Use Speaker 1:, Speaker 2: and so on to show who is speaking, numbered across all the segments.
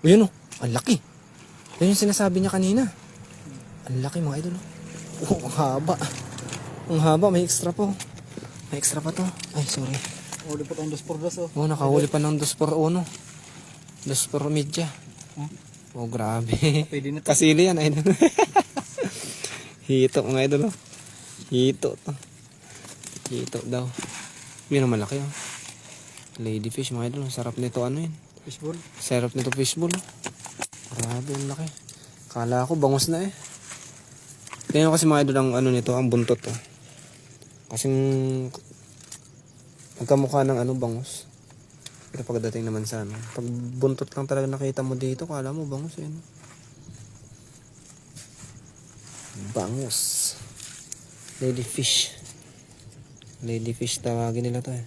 Speaker 1: Ayun o, ang laki. Yan yung sinasabi niya kanina. Ang laki mga idol. Oh, ang haba. Ang haba, may extra po. May extra pa to. Ay, sorry.
Speaker 2: Huli pa tayong 2x2 oh.
Speaker 1: Oh, nakahuli pa ng 2x1. 2x media.
Speaker 2: Huh?
Speaker 1: Oh, grabe.
Speaker 2: Pwede na to.
Speaker 1: Kasili yan, idol. Hito mga idol. Oh. Hito to. Hito daw. Yun ang malaki oh. Ladyfish mga idol. Sarap nito ano yun.
Speaker 2: Fishball.
Speaker 1: Sarap nito fishball. Grabe ang laki. Kala ko bangus na eh. Tingnan ko kasi mga idol ang ano nito, ang buntot oh. Kasing nagkamukha ng ano bangus. Pero pagdating naman sa ano, pag buntot lang talaga nakita mo dito, kala mo bangus eh. No? Bangus. Ladyfish. Ladyfish tawagin nila to eh.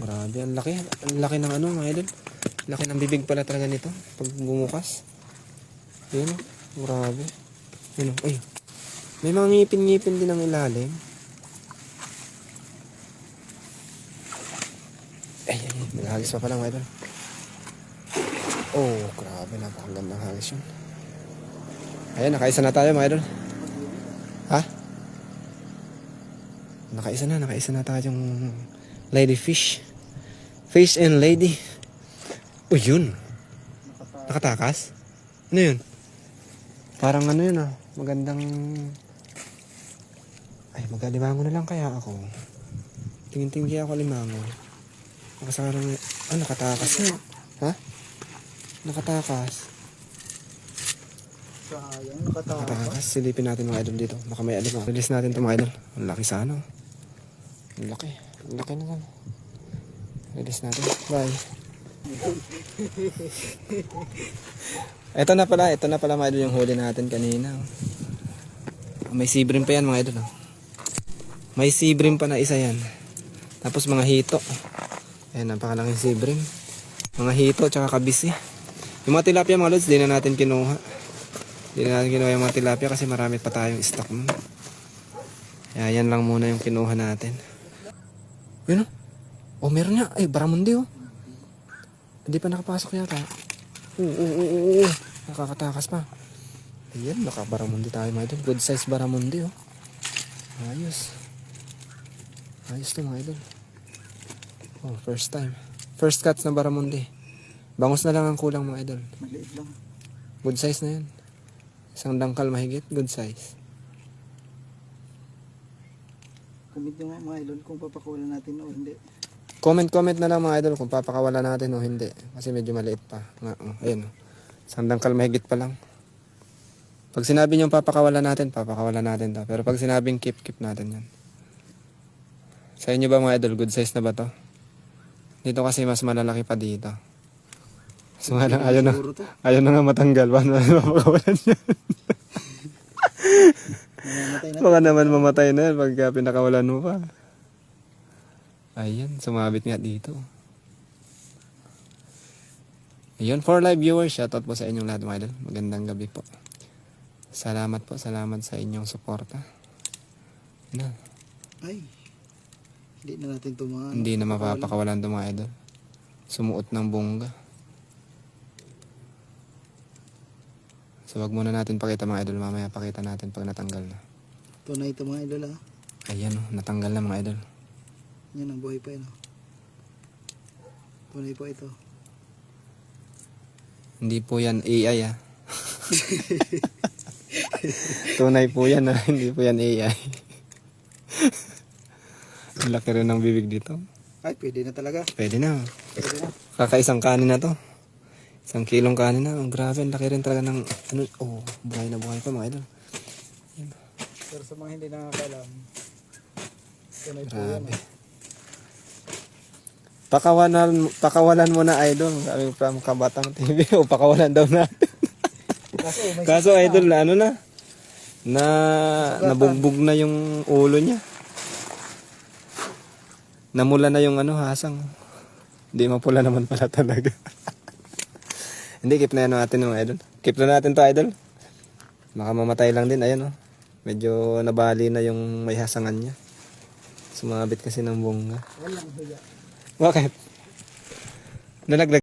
Speaker 1: Grabe, ang laki. Ang laki ng ano mga idol. Laki ng bibig pala talaga nito pag bumukas. Yun oh. Grabe. Yun oh. Ay. May mga ngipin-ngipin din ang ilalim. Ay, naghagis pa pala mga idol. Oh, grabe. Napakagandang hagis yun. Ayan, nakaisa na tayo mga idol. Ha? Nakaisa na tayo yung ladyfish. Fish and lady. Oh, yun. Nakatakas? Ano yun? Parang ano yun ah. Magandang... Ay, magalimango na lang kaya ako. Tingin-tingin ako limango. Nakasarang... Ah, nakatakas na. Ha? Nakatakas.
Speaker 2: Sayang, nakatakas.
Speaker 1: Nakatakas. Silipin natin mga idol dito. Baka may alimango. Release natin ito mga idol. Ang laki sana. Ang laki. Ang laki na sana. Release natin. Bye. Ito na pala mga idol yung huli natin kanina. May sibrim pa yan mga idol. May sibrim pa na isa yan. Tapos mga hito. Ayan, napakalaking sibrim. Mga hito tsaka kabisi. Yung mga tilapia mga lods, di na natin kinuha. Di na natin kinuha yung mga tilapia kasi marami pa tayong stock. Kaya yan lang muna yung kinuha natin. Yun o. Oh, meron nga. Ay, baramundi oh. Hindi pa nakapasok yata. Oo. Nakakatakas pa. Ayan, nakabaramundi tayo mga idol. Good size baramundi oh. Ayos. Ayos to mga idol. Oh, first time. First catch na baramundi. Bangus na lang ang kulang mga idol.
Speaker 2: Maliit lang.
Speaker 1: Good size na yan. Isang dangkal mahigit. Good size.
Speaker 2: Comment nyo mga idol kung papakawalan natin o hindi.
Speaker 1: Comment na lang mga idol kung papakawala natin o hindi. Kasi medyo maliit pa. Ayun. Isang dangkal mahigit pa lang. Pag sinabi nyo papakawala natin to. Pero pag sinabing keep natin yan. Sa inyo ba mga idol, good size na ba to? Dito kasi mas malalaki pa dito. So nga lang, ayaw na nga matanggal. Paano na mapakawalan yan? Baka naman mamatay na yan pagka pinakawalan mo pa. Ayan, sumabit nga dito. Ayun, for live viewers, shoutout po sa inyong lahat mga idol. Magandang gabi po. Salamat sa inyong suporta. Na.
Speaker 2: Ay, hindi na natin ito mga...
Speaker 1: Hindi na mapapakawalan ito mga idol. Sumuot ng bongga. So wag muna natin pakita mga idol. Mamaya pakita natin pag natanggal na.
Speaker 2: Tunay ito mga idol ah.
Speaker 1: Ayan o, natanggal na mga idol.
Speaker 2: Yan ang buhay pa yun oh. Tunay po ito.
Speaker 1: Hindi po yan AI ah. Tunay po yan ah. Hindi po yan AI. Ang laki rin ng bibig dito.
Speaker 2: Ay, pwede na talaga.
Speaker 1: Pwede na.
Speaker 2: Pwede na.
Speaker 1: Kakaisang kanin na to. 1 kilong kanin na. Ang grabe, ang laki rin talaga ng ano. Oh, buhay na buhay pa mga idol. Yan.
Speaker 2: Pero sa mga hindi nakakalam, tunay po yan
Speaker 1: Grabe.
Speaker 2: ah.
Speaker 1: Pakawalan mo na idol. Sabi from Kabatang TV. O pakawalan daw na. Kaso idol, ano na? Nabugbog na yung ulo niya. Namula na yung ano, hasang. Hindi mapula naman pala talaga. Hindi, keep na yan natin mga idol. Keep na natin to idol. Baka mamatay lang din. Ayan oh. Medyo nabali na yung may hasangan niya. Sumabit kasi ng bongga.
Speaker 2: Walang huya.
Speaker 1: Bakit? Nalaglag.